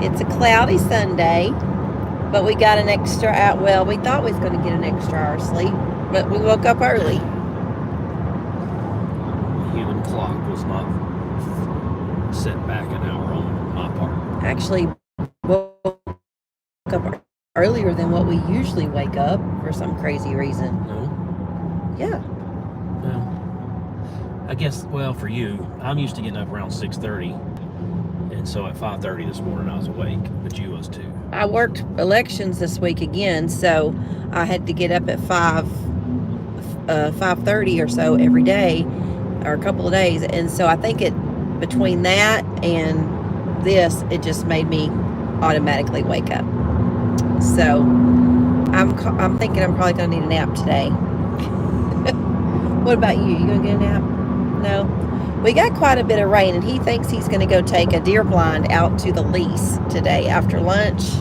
It's a cloudy Sunday, but we got an extra hour. Well, we thought we was going to get an extra hour of sleep, but we woke up early. The human clock was not set back an hour on my part. Actually, woke up earlier than what we usually wake up for some crazy reason. No? Yeah. Well, I guess, well, for you, I'm used to getting up around 6:30. And so at 5:30 this morning I was awake, but you was too. I worked elections this week again, so I had to get up at 5:30 or so every day, or a couple of days, and so I think between that and this, it just made me automatically wake up. So I'm thinking I'm probably gonna need a nap today. What about you? You gonna get a nap? No. We got quite a bit of rain, and he thinks he's going to go take a deer blind out to the lease today after lunch.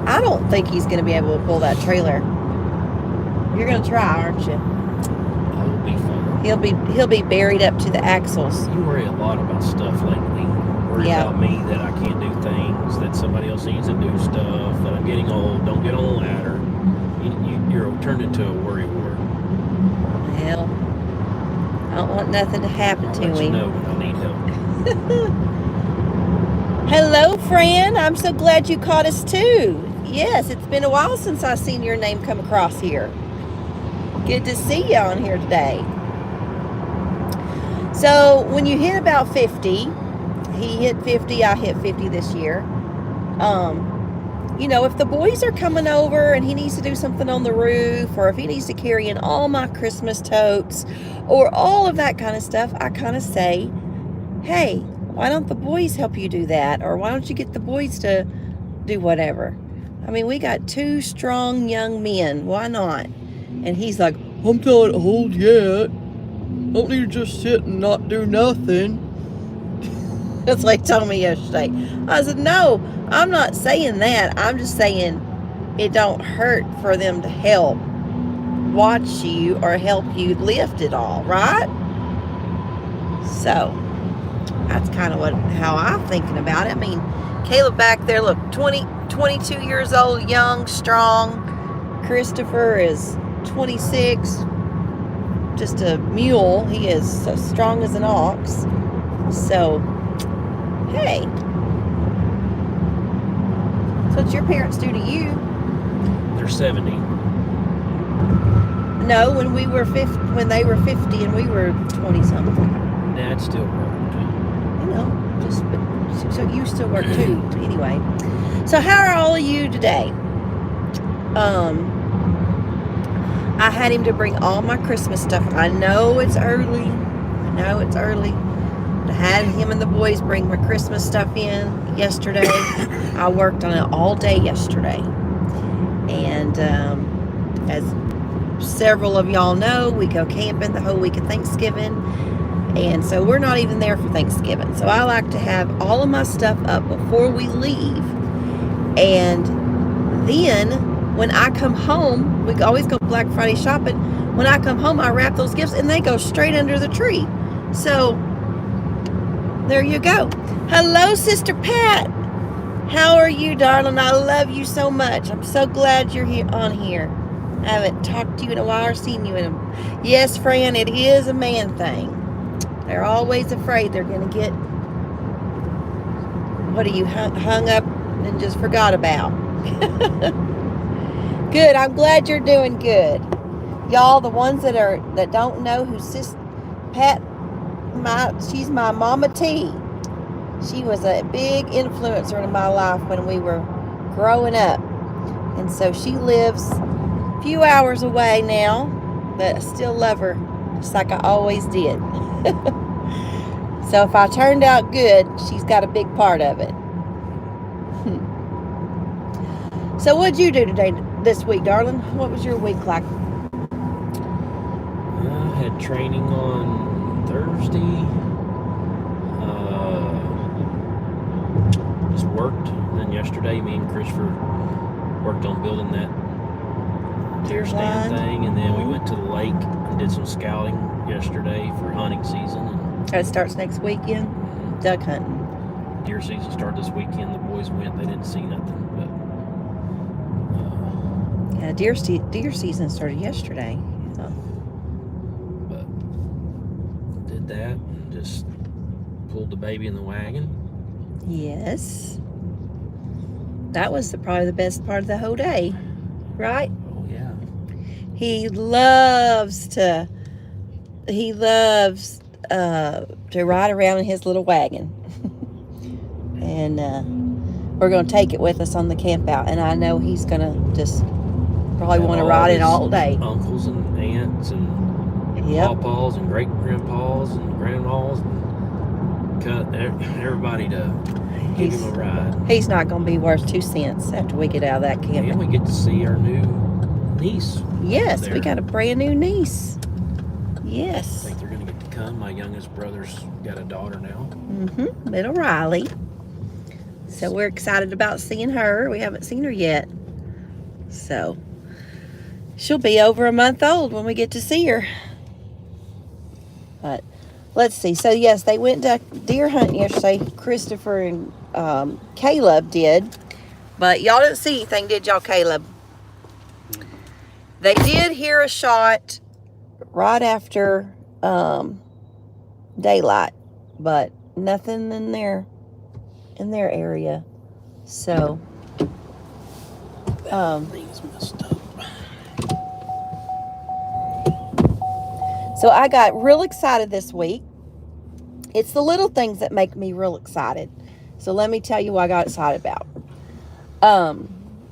I don't think he's going to be able to pull that trailer. You're going to try, aren't you? I will be fine. He'll be buried up to the axles. You worry a lot about stuff lately. Worry about me that I can't do things, that somebody else needs to do stuff, that I'm getting old, don't get on the ladder. You're turned into a worry wart. Well, I don't want nothing to happen to Let you him. know when I need help. Hello, friend. I'm so glad you caught us too. Yes, it's been a while since I seen your name come across here. Good to see you on here today. So when you hit about 50, he hit 50, I hit 50 this year. You know, if the boys are coming over and he needs to do something on the roof, or if he needs to carry in all my Christmas totes, or all of that kind of stuff, I kind of say, hey, why don't the boys help you do that? Or why don't you get the boys to do whatever? I mean, we got two strong young men. Why not? And he's like, I'm not old yet. I don't need to just sit and not do nothing. That's what he told me yesterday. I said, no, I'm not saying that. I'm just saying it don't hurt for them to help watch you or help you lift it all, right? So that's kind of how I'm thinking about it. I mean, Caleb back there, look, 22 years old, young, strong. Christopher is 26, just a mule. He is as strong as an ox. So, hey, so what's your parents do to you? They're 70. No, when they were 50 and we were 20 something. Dad still worked. You know, so you still work too. Anyway, so how are all of you today? I had him to bring all my Christmas stuff. I know it's early. I had him and the boys bring my Christmas stuff in yesterday. I worked on it all day yesterday. And as several of y'all know, we go camping the whole week of Thanksgiving. And so we're not even there for Thanksgiving. So I like to have all of my stuff up before we leave. And then when I come home, we always go Black Friday shopping. When I come home, I wrap those gifts and they go straight under the tree. So there you go. Hello, Sister Pat. How are you, darling? I love you so much. I'm so glad you're on here. I haven't talked to you in a while or seen you in a... Yes, Fran, it is a man thing. They're always afraid they're going to get... What are you, hung up and just forgot about? Good. I'm glad you're doing good. Y'all, the ones that don't know who Sis Pat... she's my Mama T. She was a big influencer in my life when we were growing up. And so she lives a few hours away now, but I still love her just like I always did. So if I turned out good, she's got a big part of it. So what'd you do this week, darling? What was your week like? I had training on Thursday. Just worked. And then yesterday, me and Christopher worked on building that deer stand thing. And then we went to the lake and did some scouting yesterday for hunting season. It starts next weekend. Duck hunting. deer season started this weekend. The boys went. They didn't see nothing. But Yeah, deer season started yesterday. So. But did that and just pulled the baby in the wagon. Yes. That was probably the best part of the whole day, right? Oh yeah. He loves to ride around in his little wagon. And we're going to take it with us on the camp out. And I know he's going to just probably want to ride it all day. Uncles and aunts and pawpaws and great grandpas and grandmas and everybody to give him a ride. He's not going to be worth 2 cents after we get out of that camp. And we get to see our new niece. Yes, there. We got a brand new niece. Yes. I think they're going to get to come. My youngest brother's got a daughter now. Little Riley. So we're excited about seeing her. We haven't seen her yet. So she'll be over a month old when we get to see her. But let's see. So yes, they went to deer hunting yesterday. Christopher and Caleb did. But y'all didn't see anything, did y'all, Caleb? They did hear a shot right after daylight, but nothing in their area. So Things messed up. So I got real excited this week. It's the little things that make me real excited. So let me tell you what I got excited about.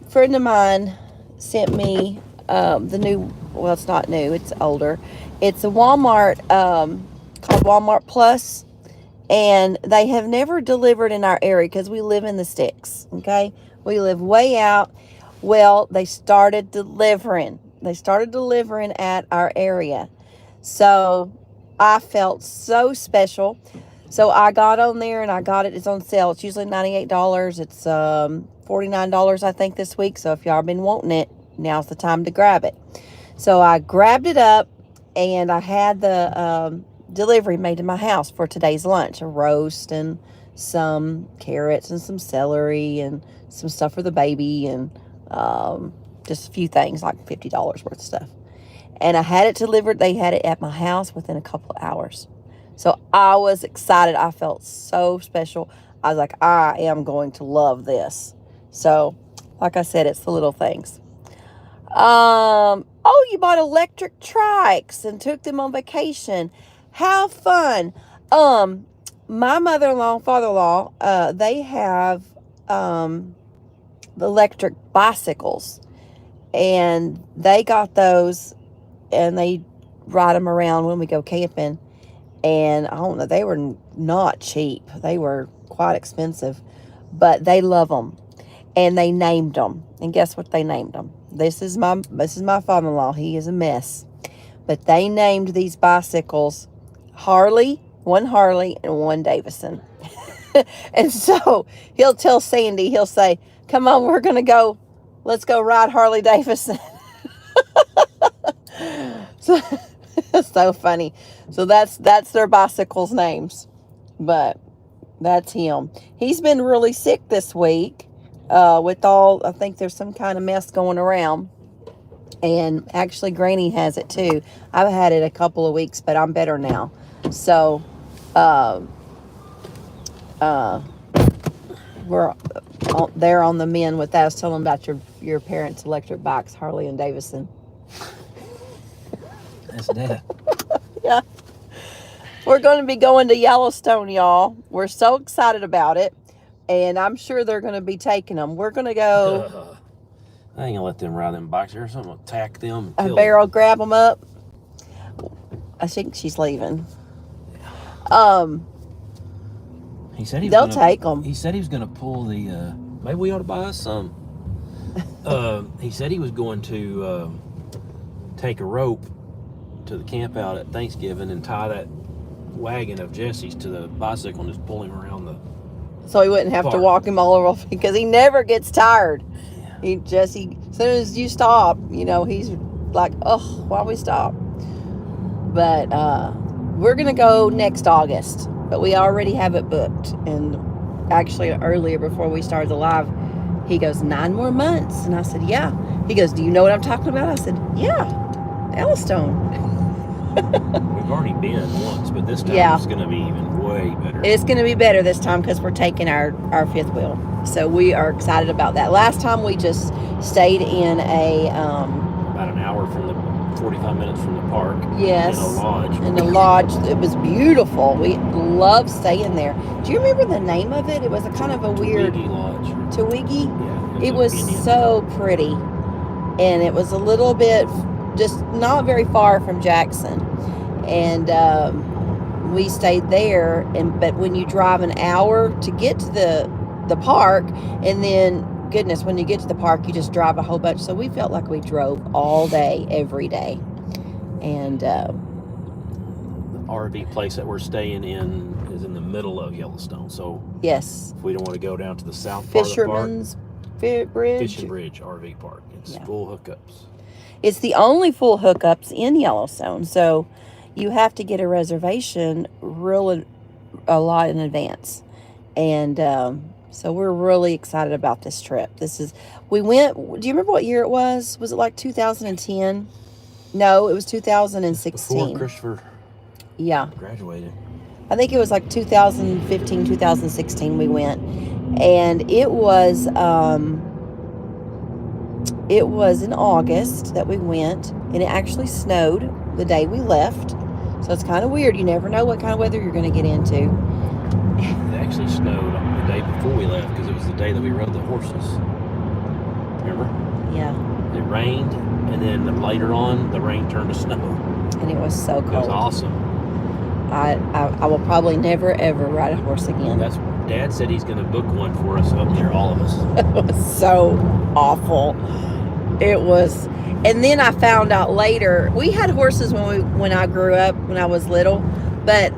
Friend of mine sent me the new, well, it's not new, it's older. It's a Walmart called Walmart Plus. And they have never delivered in our area because we live in the sticks, okay? We live way out. Well, they started delivering. They started delivering at our area. So I felt so special. So I got on there and I got it. It's on sale. It's usually $98. It's $49, I think, this week. So if y'all been wanting it, now's the time to grab it. So I grabbed it up and I had the delivery made to my house for today's lunch. A roast and some carrots and some celery and some stuff for the baby and just a few things, like $50 worth of stuff. And I had it delivered. They had it at my house within a couple of hours. So I was excited. I felt so special. I was like, I am going to love this. So, like I said, it's the little things. Oh, you bought electric trikes and took them on vacation. How fun. My mother-in-law and father-in-law, they have electric bicycles. And they got those and they ride them around when we go camping. And I don't know, they were not cheap. They were quite expensive, but they love them. And they named them. And guess what they named them? This is my father-in-law. He is a mess. But they named these bicycles Harley, one and one Davison. And so he'll tell Sandy, he'll say, come on, we're going to go. Let's go ride Harley Davidson. So funny. So that's their bicycles' names. But that's him. He's been really sick this week with all, I think there's some kind of mess going around. And actually Granny has it too. I've had it a couple of weeks, but I'm better now. So we're there on the men with that. I was telling them about your parents' electric bikes, Harley and Davidson. That's that. Yeah. We're going to be going to Yellowstone, y'all. We're so excited about it. And I'm sure they're going to be taking them. We're going to go. I ain't going to let them ride them bikes. There's something to attack them. A barrel grab them up. I think she's leaving. He said they'll take them. He said he was going to pull the. Maybe we ought to buy us some. He said he was going to take a rope to the camp out at Thanksgiving and tie that wagon of Jesse's to the bicycle and just pull him around the. So he wouldn't have to walk him all over because he never gets tired. Yeah. As soon as you stop, he's like, oh, why we stop? But we're going to go next August, but we already have it booked. And actually earlier before we started the live, he goes, 9 more months. And I said, yeah. He goes, do you know what I'm talking about? I said, yeah, Yellowstone. We've already been once, but this time Yeah. it's going to be even way better. It's going to be better this time because we're taking our fifth wheel. So we are excited about that. Last time we just stayed in a... about an hour from the 45 minutes from the park. Yes. In a lodge. In a lodge. It was beautiful. We loved staying there. Do you remember the name of it? It was a kind of a weird... Twiggy Lodge. Twiggy? Yeah. It was so pretty. And it was a little bit, just not very far from Jackson. And we stayed there. But when you drive an hour to get to the park, and then, goodness, when you get to the park, you just drive a whole bunch. So we felt like we drove all day, every day. And the RV place that we're staying in is in the middle of Yellowstone. So yes, if we don't want to go down to the south part Fisherman's of the park, Bridge. Fishing Bridge RV Park. It's full hookups. It's the only full hookups in Yellowstone, so you have to get a reservation a lot in advance. And so we're really excited about this trip. We went, do you remember what year it was? Was it like 2010? No, it was 2016. Before Christopher graduated. I think it was like 2015, 2016 we went. And it was in August that we went, and it actually snowed the day we left. So it's kind of weird. You never know what kind of weather you're going to get into. It actually snowed the day before we left because it was the day that we rode the horses. Remember? Yeah. It rained, and then later on, the rain turned to snow. And it was so cold. It was awesome. I will probably never, ever ride a horse again. Dad said he's going to book one for us up there, all of us. It was so awful. It was. And then I found out later, we had horses when I grew up, when I was little, but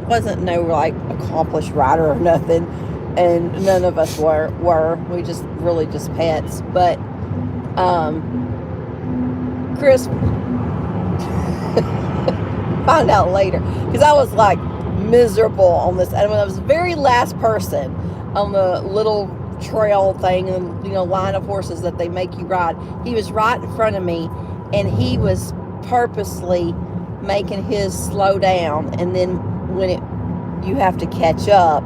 wasn't no like accomplished rider or nothing, and none of us were. We just really just pets. But Chris found out later, because I was like miserable on this, and when I was the very last person on the little trail thing, and line of horses that they make you ride, he was right in front of me, and he was purposely making his slow down, and then when you have to catch up,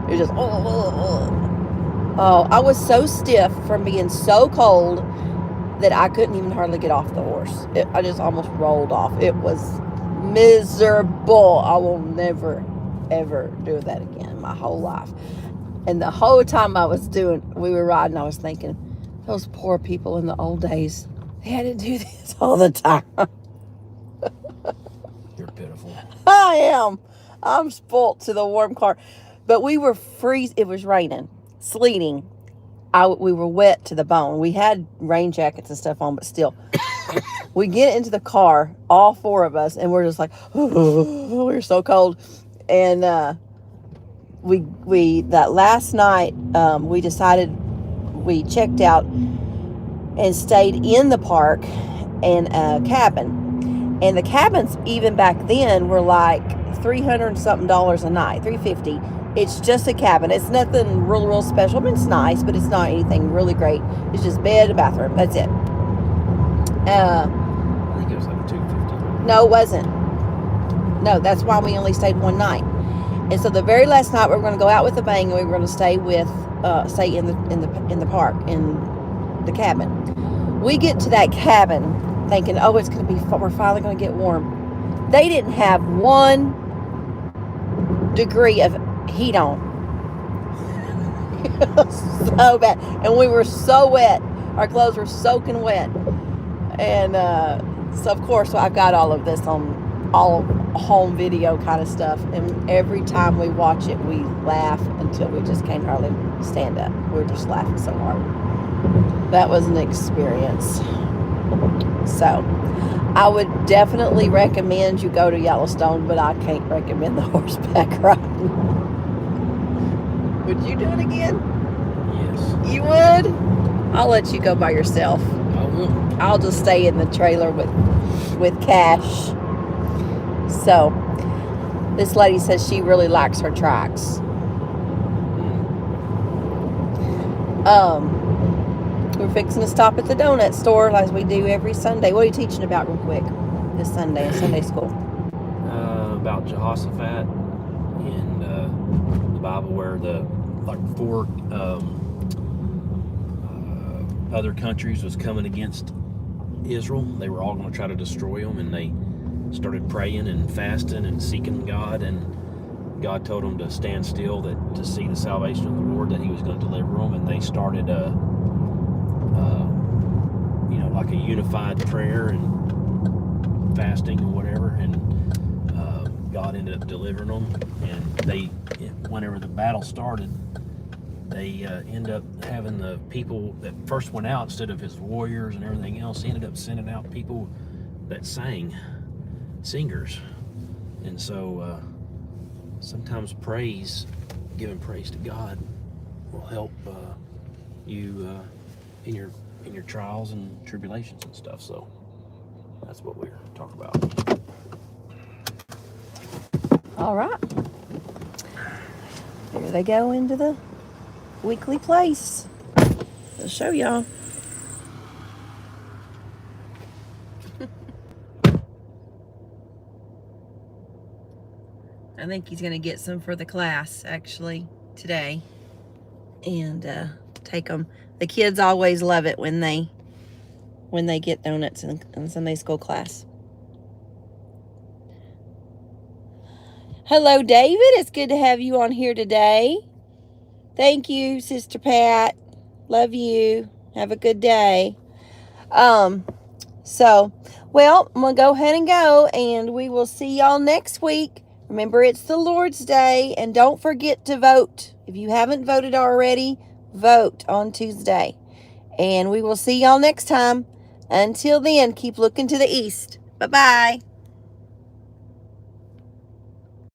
it's just I was so stiff from being so cold that I couldn't even hardly get off the horse. I just almost rolled off. It was miserable. I will never ever do that again my whole life. And the whole time we were riding, I was thinking, those poor people in the old days, they had to do this all the time. You're pitiful. I am. I'm spoilt to the warm car. But we were freezing. It was raining, sleeting. We were wet to the bone. We had rain jackets and stuff on, but still. We get into the car, all four of us, and we're just like, we're so cold. And we that last night, we decided, we checked out and stayed in the park in a cabin. And the cabins, even back then, were like $300 and something a night, $350. It's just a cabin. It's nothing real special. I mean, it's nice, but it's not anything really great. It's just bed and bathroom. That's it. I think it was like $250. No, it wasn't. No, that's why we only stayed one night. And so the very last night, we were going to go out with a bang, and we were going to stay in the park, in the cabin. We get to that cabin thinking, oh, it's going to be, we're finally going to get warm. They didn't have 1 degree of heat on. So bad. And we were so wet. Our clothes were soaking wet. And so, of course, I've got all of this on all home video kind of stuff. And every time we watch it, we laugh until we just can't hardly stand up. We're just laughing so hard. That was an experience. So, I would definitely recommend you go to Yellowstone, but I can't recommend the horseback riding. Would you do it again? Yes. You would? I'll let you go by yourself. I will. I'll just stay in the trailer with Cash. So, this lady says she really likes her tracks. We're fixing to stop at the donut store as we do every Sunday. What are you teaching about real quick this Sunday in Sunday school? About Jehoshaphat in the Bible, where the four other countries was coming against Israel. They were all going to try to destroy them, and they started praying and fasting and seeking God, and God told them to stand still, that to see the salvation of the Lord, that He was going to deliver them, and they started like a unified prayer and fasting or whatever, and God ended up delivering them. And they, whenever the battle started, they end up having the people that first went out, instead of his warriors and everything else, he ended up sending out people that sang, singers. And so sometimes giving praise to God will help you in your trials and tribulations and stuff. So that's what we're talking about. All right. Here they go into the weekly place. I'll show y'all. I think he's going to get some for the class, actually, today. And take them. The kids always love it when they get donuts in Sunday school class. Hello, David. It's good to have you on here today. Thank you, Sister Pat. Love you. Have a good day. Well, I'm going to go ahead and go, and we will see y'all next week. Remember, it's the Lord's Day, and don't forget to vote. If you haven't voted already, vote on Tuesday. And we will see y'all next time. Until then, keep looking to the east. Bye-bye.